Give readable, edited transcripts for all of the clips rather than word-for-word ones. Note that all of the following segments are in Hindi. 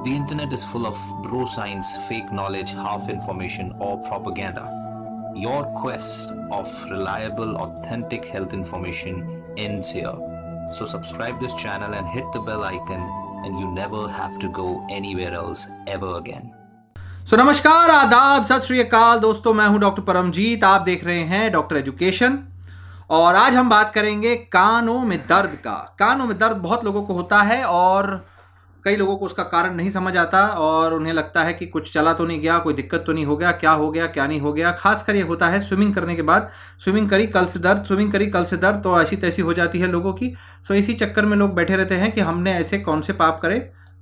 The internet is full of bro science, fake knowledge, half information, or propaganda. Your quest of reliable, authentic health information ends here. So subscribe this channel and hit the bell icon, and you never have to go anywhere else ever again. नमस्कार, आदाब, सत श्री अकाल दोस्तों। मैं हूं डॉक्टर परमजीत। आप देख रहे हैं डॉक्टर एजुकेशन। और आज हम बात करेंगे कानों में दर्द का। कानों में दर्द बहुत लोगों को होता है और कई लोगों को उसका कारण नहीं समझ आता और उन्हें लगता है कि कुछ चला तो नहीं गया, कोई दिक्कत तो नहीं हो गया, क्या नहीं हो गया। खासकर ये होता है स्विमिंग करने के बाद। स्विमिंग करी कल से दर्द, तो ऐसी तैसी हो जाती है लोगों की। तो इसी चक्कर में लोग बैठे रहते हैं कि हमने ऐसे कौन से पाप करे,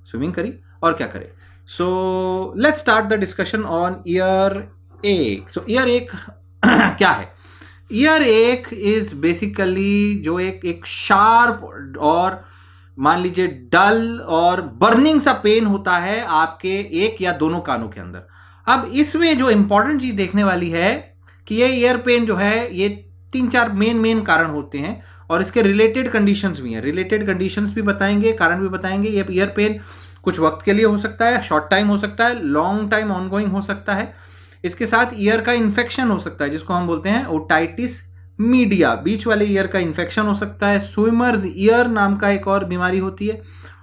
स्विमिंग करी और क्या करे। So let's start the discussion on earache. So earache क्या है? earache is basically जो एक शार्प और मान लीजिए डल और बर्निंग सा पेन होता है आपके एक या दोनों कानों के अंदर। अब इसमें जो इंपॉर्टेंट चीज देखने वाली है कि ये ईयर पेन जो है ये 3-4 मेन कारण होते हैं और इसके रिलेटेड कंडीशंस भी हैं। रिलेटेड कंडीशंस भी बताएंगे, कारण भी बताएंगे। ये ईयर पेन कुछ वक्त के लिए हो सकता है, शॉर्ट टाइम हो सकता है, लॉन्ग टाइम ऑनगोइंग हो सकता है। इसके साथ ईयर का इन्फेक्शन हो सकता है जिसको हम बोलते हैं ओटाइटिस मीडिया, बीच वाले ईयर का इन्फेक्शन हो सकता है। स्विमर्स ईयर नाम का एक और बीमारी होती है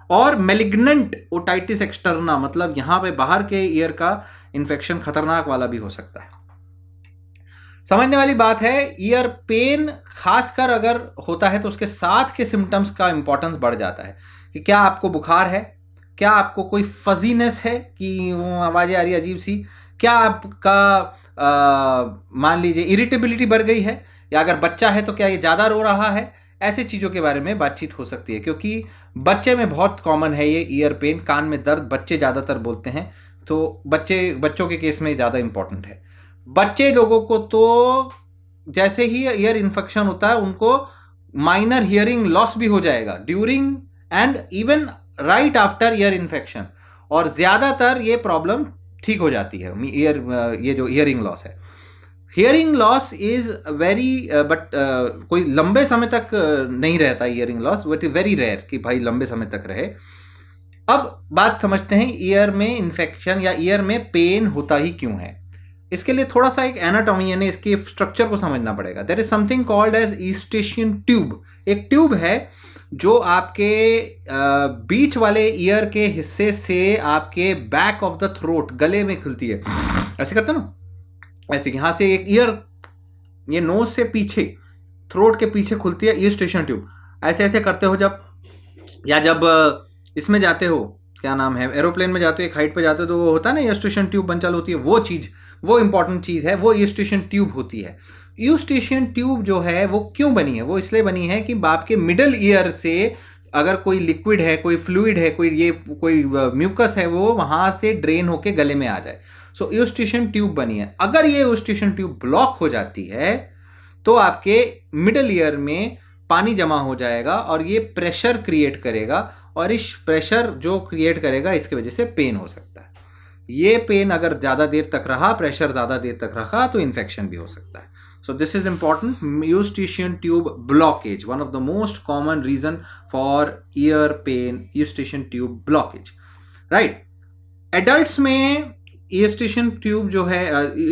और मेलिग्नेंट ओटाइटिस एक्सटर्ना, मतलब यहां पे बाहर के ईयर का इन्फेक्शन खतरनाक वाला भी हो सकता है। समझने वाली बात है, ईयर पेन खासकर अगर होता है तो उसके साथ के सिम्टम्स का इंपॉर्टेंस बढ़ जाता है कि क्या आपको बुखार है, क्या आपको कोई फजीनेस है कि आवाज़ें आ रही है अजीब सी, क्या आपका मान लीजिए इरिटेबिलिटी बढ़ गई है, या अगर बच्चा है तो क्या ये ज़्यादा रो रहा है। ऐसे चीज़ों के बारे में बातचीत हो सकती है क्योंकि बच्चे में बहुत कॉमन है ये ईयर पेन, कान में दर्द बच्चे ज़्यादातर बोलते हैं। तो बच्चों के केस में ज़्यादा इंपॉर्टेंट है। बच्चे लोगों को तो जैसे ही ईयर इन्फेक्शन होता है उनको माइनर हियरिंग लॉस भी हो जाएगा during and even right after ear infection, और ज़्यादातर ये प्रॉब्लम ठीक हो जाती है। ये जो हियरिंग लॉस है, hearing loss is very but कोई लंबे समय तक नहीं रहता hearing loss, but is very rare कि भाई लंबे समय तक रहे। अब बात समझते हैं ईयर में इन्फेक्शन या ईयर में पेन होता ही क्यों है। इसके लिए थोड़ा सा एक एनाटॉमी यानी इसके स्ट्रक्चर को समझना पड़ेगा। There is something called as eustachian tube. एक ट्यूब है जो आपके बीच वाले ईयर के हिस्से से आपके बैक ऑफ द थ्रोट, गले में खुलती है। ऐसे करते ना, ऐसे यहां से एक ईयर ये नोज से पीछे थ्रोट के पीछे खुलती है ईस्टेशियन ट्यूब। ऐसे ऐसे करते हो जब, या जब इसमें जाते हो, क्या नाम है, एरोप्लेन में जाते हो, एक हाइट पे जाते हो तो वो होता है ना ईस्टेशियन ट्यूब बन चालू होती है। वो चीज, वो इंपॉर्टेंट चीज है, वो ईस्टेशियन ट्यूब होती है। ईस्टेशियन ट्यूब जो है वो क्यों बनी है? वो इसलिए बनी है कि बाप के मिडल ईयर से अगर कोई लिक्विड है, कोई फ्लूइड है, कोई म्यूकस है, वो वहां से ड्रेन होके गले में आ जाए। सो ईस्टेशियन ट्यूब बनी है। अगर ये ईस्टेशियन ट्यूब ब्लॉक हो जाती है तो आपके मिडल ईयर में पानी जमा हो जाएगा और ये प्रेशर क्रिएट करेगा, और इस प्रेशर जो क्रिएट करेगा इसकी वजह से पेन हो सकता है। ये पेन अगर ज्यादा देर तक रहा, प्रेशर ज्यादा देर तक रहा, तो इन्फेक्शन भी हो सकता है। So this is important. Eustachian tube blockage, one of the most common reason for ear pain, eustachian tube blockage, right? Adults में eustachian tube जो है,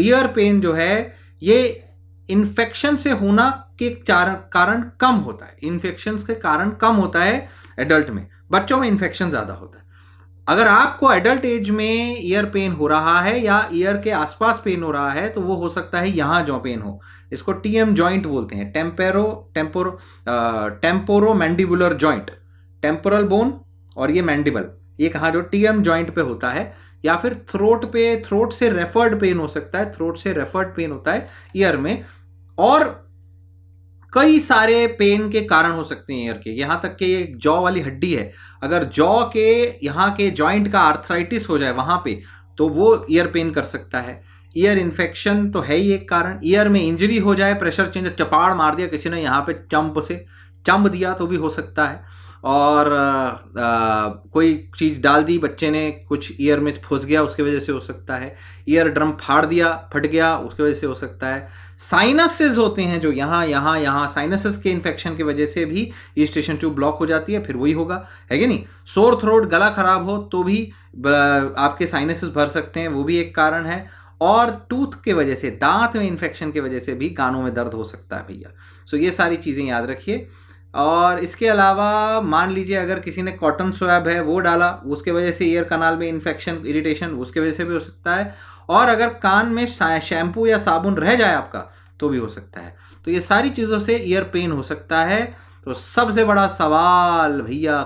ear pain जो है, ये इन्फेक्शन से होना के कारण कम होता है। इन्फेक्शन के कारण कम होता है एडल्ट में, बच्चों में इन्फेक्शन ज्यादा होता है। अगर आपको एडल्ट एज में ईयर पेन हो रहा है या ईयर के आसपास पेन हो रहा है तो वो हो सकता है यहां जो पेन हो, इसको टीएम जॉइंट बोलते हैं, temporo mandibular joint, temporal bone और ये मैंडिबल, ये कहाँ जो टीएम जॉइंट पे होता है। या फिर थ्रोट पे, थ्रोट से रेफर्ड पेन हो सकता है, थ्रोट से रेफर्ड पेन होता है ईयर में। और कई सारे पेन के कारण हो सकते हैं ईयर के, यहां तक कि एक जॉ वाली हड्डी है, अगर जॉ के यहाँ के जॉइंट का आर्थराइटिस हो जाए वहां पे तो वो ईयर पेन कर सकता है। ईयर इन्फेक्शन तो है ही एक कारण। ईयर में इंजरी हो जाए, प्रेशर चेंज, चपाड़ मार दिया किसी ने यहाँ पे चंप से, चंब दिया तो भी हो सकता है। और कोई चीज़ डाल दी बच्चे ने, कुछ ईयर में फंस गया, उसकी वजह से हो सकता है। ईयर ड्रम फाड़ दिया, फट गया, उसकी वजह से हो सकता है। साइनसेस होते हैं जो यहाँ साइनसेस के इन्फेक्शन की वजह से भी ईस्टेशन ट्यूब ब्लॉक हो जाती है, फिर वही होगा, है कि नहीं। सोर थ्रोट, गला खराब हो तो भी आपके साइनसेस भर सकते हैं, वो भी एक कारण है। और टूथ के वजह से, दांत में इन्फेक्शन की वजह से भी कानों में दर्द हो सकता है भैया। सो ये सारी चीज़ें याद रखिए। और इसके अलावा मान लीजिए अगर किसी ने कॉटन स्वैब है वो डाला, उसके वजह से ईयर कनाल में इन्फेक्शन, इरिटेशन, उसके वजह से भी हो सकता है। और अगर कान में शैम्पू या साबुन रह जाए आपका तो भी हो सकता है। तो ये सारी चीज़ों से ईयर पेन हो सकता है। तो सबसे बड़ा सवाल भैया,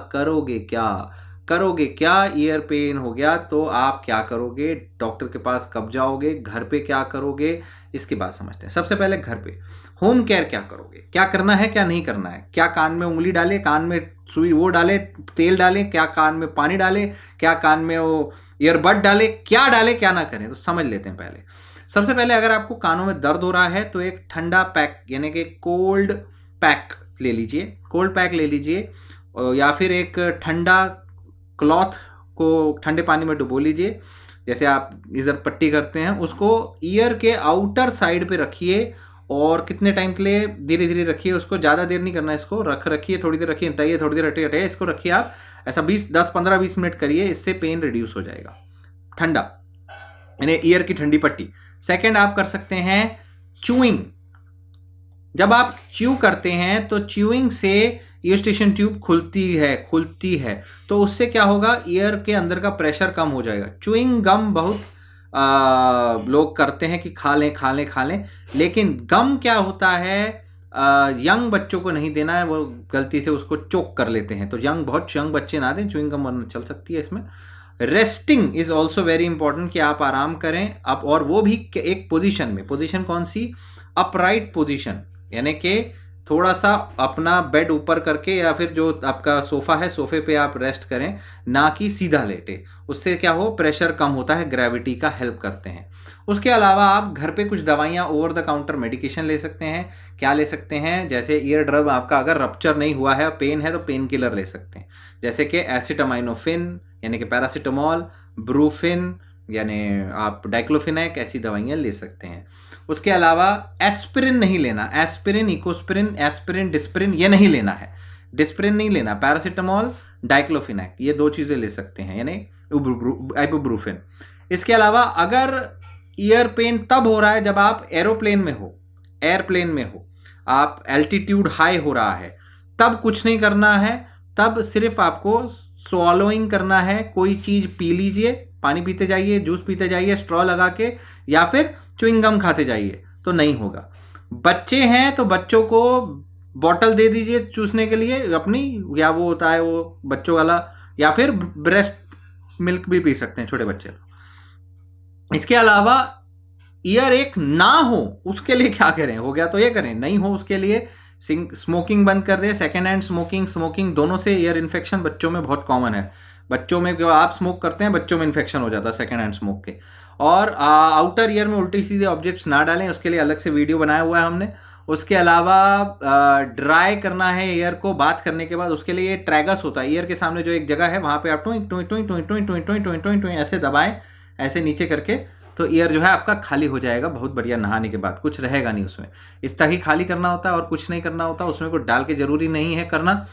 करोगे क्या ईयर पेन हो गया तो आप क्या करोगे, डॉक्टर के पास कब जाओगे, घर पे क्या करोगे, इसकी बात समझते हैं। सबसे पहले घर पे होम केयर क्या करोगे, क्या करना है क्या नहीं करना है। क्या कान में उंगली डाले, कान में सुई वो डाले, तेल डाले, क्या कान में पानी डाले, क्या कान में वो ईयरबड डाले, क्या डाले क्या ना करें, तो समझ लेते हैं पहले। सबसे पहले अगर आपको कानों में दर्द हो रहा है तो एक ठंडा पैक यानी कि कोल्ड पैक ले लीजिए, या फिर एक ठंडा क्लॉथ को ठंडे पानी में डुबो लीजिए, जैसे आप इधर पट्टी करते हैं, उसको ईयर के आउटर साइड पे रखिए। और कितने टाइम के लिए, धीरे धीरे रखिए उसको, ज़्यादा देर नहीं करना है इसको, रखिए थोड़ी देर रखिए, हटाइए थोड़ी देर, हटाइए, इसको रखिए आप ऐसा 10-15-20 मिनट करिए, इससे पेन रिड्यूस हो जाएगा। ठंडा यानी ईयर की ठंडी पट्टी। सेकेंड आप कर सकते हैं च्यूइंग। जब आप च्यू करते हैं तो च्यूइंग से ईस्टेशन ट्यूब खुलती है, तो उससे क्या होगा, ईयर के अंदर का प्रेशर कम हो जाएगा। च्यूइंग गम बहुत लोग करते हैं कि खा लें, लेकिन गम क्या होता है, यंग बच्चों को नहीं देना है, वो गलती से उसको चोक कर लेते हैं, तो बहुत यंग बच्चे ना दें, च्यूइंग गम वरना चल सकती है इसमें। Resting is also very important, कि आप आराम करें आप, और वो भी एक पोजीशन में। पोजीशन कौन सी, अपराइट पोजीशन, यानी कि थोड़ा सा अपना बेड ऊपर करके, या फिर जो आपका सोफा है सोफे पे आप रेस्ट करें, ना कि सीधा लेटे। उससे क्या हो, प्रेशर कम होता है, ग्रेविटी का हेल्प करते हैं। उसके अलावा आप घर पे कुछ दवाइयाँ, ओवर द काउंटर मेडिकेशन ले सकते हैं। क्या ले सकते हैं, जैसे ईयर ड्रम आपका अगर रप्चर नहीं हुआ है, पेन है, तो पेन किलर ले सकते हैं, जैसे कि एसिटामाइनोफिन यानी कि पैरासीटामोल, ब्रूफिन यानी आप डाइक्लोफिनेक, ऐसी दवाइयाँ ले सकते हैं। उसके अलावा एस्पिरिन नहीं लेना, एस्पिरिन, इकोस्पिरिन, एस्पिरिन, डिस्पिरिन ये नहीं लेना है, डिस्पिरिन नहीं लेना, पैरासीटामोल, डाइक्लोफिनेक ये 2 चीज़ें ले सकते हैं, यानी आइबुप्रोफेन। इसके अलावा अगर ईयर पेन तब हो रहा है जब आप एयरप्लेन में हो, आप एल्टीट्यूड हाई हो रहा है, तब कुछ नहीं करना है, तब सिर्फ आपको स्वॉलोइंग करना है। कोई चीज़ पी लीजिए, पानी पीते जाइए, जूस पीते जाइए स्ट्रॉ लगा के, या फिर च्युइंग गम खाते जाइए, तो नहीं होगा। बच्चे हैं तो बच्चों को बॉटल दे दीजिए चूसने के लिए अपनी, या वो होता है वो बच्चों वाला, या फिर ब्रेस्ट मिल्क भी पी सकते हैं छोटे बच्चे। इसके अलावा ईयर एक ना हो उसके लिए क्या करें, हो गया तो ये करें, नहीं हो उसके लिए स्मोकिंग बंद कर दे। सेकेंड हैंड स्मोकिंग दोनों से ईयर इन्फेक्शन बच्चों में बहुत कॉमन है। बच्चों में जो आप स्मोक करते हैं, बच्चों में इन्फेक्शन हो जाता है सेकेंड हैंड स्मोक के। और आउटर ईयर में उल्टी सीधे ऑब्जेक्ट्स ना डालें, उसके लिए अलग से वीडियो बनाया हुआ है हमने। उसके अलावा ड्राई करना है ईयर को बात करने के बाद, उसके लिए ट्रैगस होता है, ईयर के सामने जो एक जगह है वहाँ पे आप टोई ऐसे दबाएं, ऐसे नीचे करके, तो ईयर जो है आपका खाली हो जाएगा बहुत बढ़िया। नहाने के बाद कुछ रहेगा नहीं उसमें, इस तरह ही खाली करना होता है और कुछ नहीं करना होता, उसमें कुछ डाल के जरूरी नहीं है करना।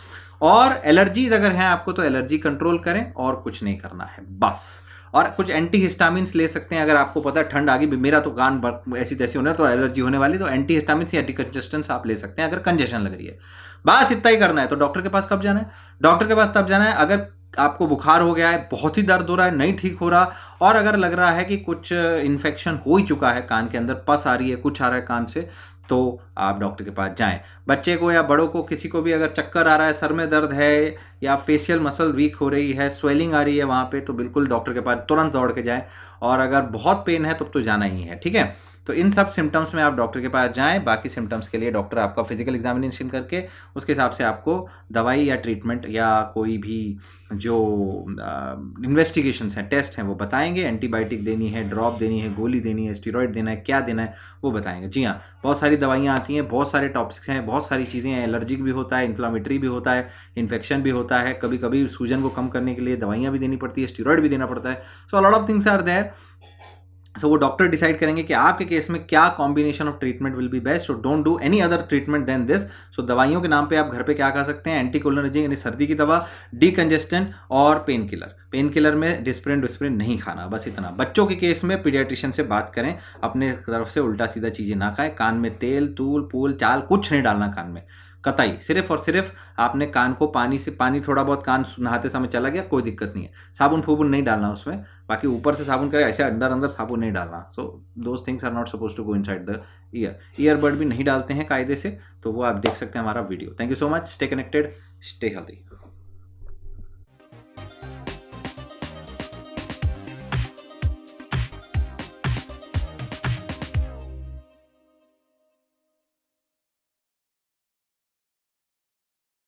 और एलर्जीज अगर हैं आपको तो एलर्जी कंट्रोल करें, और कुछ नहीं करना है बस। और कुछ एंटीहिस्टामिन्स ले सकते हैं अगर आपको पता है ठंड आ गई, मेरा तो कान ऐसी तैसी होने तो एलर्जी होने वाली, तो एंटीहिस्टामिन्स या एंटीकंजेस्टेंट्स आप ले सकते हैं अगर कंजेशन लग रही है। बस इतना ही करना है। तो डॉक्टर के पास कब जाना है, डॉक्टर के पास तब जाना है अगर आपको बुखार हो गया है, बहुत ही दर्द हो रहा है, नहीं ठीक हो रहा, और अगर लग रहा है कि कुछ इन्फेक्शन हो ही चुका है, कान के अंदर पस आ रही है, कुछ आ रहा है कान से, तो आप डॉक्टर के पास जाएं। बच्चे को या बड़ों को, किसी को भी अगर चक्कर आ रहा है, सर में दर्द है, या फेशियल मसल वीक हो रही है, स्वेलिंग आ रही है वहाँ पे, तो बिल्कुल डॉक्टर के पास तुरंत दौड़ के जाएं। और अगर बहुत पेन है तब तो जाना ही है, ठीक है। तो इन सब सिम्टम्स में आप डॉक्टर के पास जाएं। बाकी सिम्टम्स के लिए डॉक्टर आपका फिजिकल एग्जामिनेशन करके उसके हिसाब से आपको दवाई या ट्रीटमेंट या कोई भी जो इन्वेस्टिगेशंस हैं, टेस्ट हैं, वो बताएंगे। एंटीबायोटिक देनी है, ड्रॉप देनी है, गोली देनी है, स्टेरॉइड देना है, क्या देना है वो बताएंगे। जी हाँ, बहुत सारी दवाइयाँ आती हैं, बहुत सारे टॉपिक्स हैं, बहुत सारी चीज़ें हैं। एलर्जिक भी होता है, इन्फ्लामेटरी भी होता है, इन्फेक्शन भी होता है, कभी कभी सूजन को कम करने के लिए दवाइयाँ भी देनी पड़ती है, स्टेरॉइड भी देना पड़ता है। So lot of things are there. So वो डॉक्टर डिसाइड करेंगे कि आपके केस में क्या combination of treatment will be best. So don't do any other treatment than this. So दवाइयों के नाम पे आप घर पे क्या खा सकते हैं? एंटीकोलिनर्जिक यानी सर्दी की दवा, डीकंजेस्टेंट और पेन किलर। पेन किलर में डिस्प्रिन डिस्प्रिन नहीं खाना, बस इतना। बच्चों के केस में पीडियाट्रिशियन से बात करें, अपने तरफ से उल्टा सीधा चीज़ें ना खाएं। कान में तेल, तूल, पूल, चाल कुछ नहीं डालना कान में, कतई। सिर्फ और सिर्फ आपने कान को पानी थोड़ा बहुत कान नहाते समय चला गया, कोई दिक्कत नहीं है। साबुन फूबुन नहीं डालना उसमें, बाकी ऊपर से साबुन करे, ऐसे अंदर अंदर साबुन नहीं डालना। So those things are not suppose to go inside the ear. Earbud भी नहीं डालते हैं कायदे से, तो वो आप देख सकते हैं हमारा video. Thank you so much, stay connected, stay healthy.